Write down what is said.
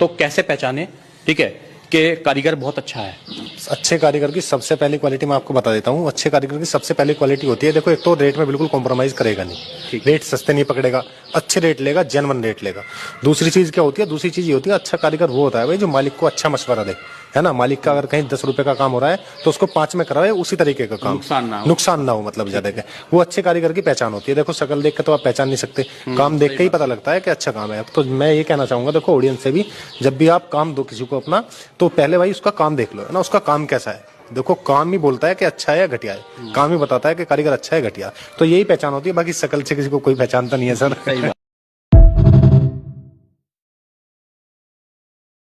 तो कैसे पहचाने, ठीक है, कि कारीगर बहुत अच्छा है? अच्छे कारीगर की सबसे पहली क्वालिटी मैं आपको बता देता हूँ। अच्छे कारीगर की सबसे पहली क्वालिटी होती है, देखो, एक तो रेट में बिल्कुल कॉम्प्रोमाइज करेगा नहीं, रेट सस्ते नहीं पकड़ेगा, अच्छे रेट लेगा, जेन्युइन रेट लेगा। दूसरी चीज क्या होती है, दूसरी चीज ये होती है, अच्छा कारीगर वो होता है भाई जो मालिक को अच्छा मशवरा दे, है ना। मालिक का अगर कहीं 10 रुपए का काम हो रहा है तो उसको 5 में कराए, उसी तरीके का काम, नुकसान ना हो मतलब ज्यादा के। वो अच्छे कारीगर की पहचान होती है। देखो शक्ल देख के तो आप पहचान नहीं सकते, काम देख के ही पता लगता है कि अच्छा काम है। तो मैं ये कहना चाहूंगा, देखो ऑडियंस से भी, जब भी आप काम दो किसी को अपना, तो पहले भाई उसका काम देख लो, है ना, उसका काम कैसा है। देखो काम ही बोलता है कि अच्छा है या घटिया है, काम ही बताता है कि कारीगर अच्छा है घटिया। तो यही पहचान होती है, बाकी शक्ल से किसी को कोई पहचानता नहीं है सर।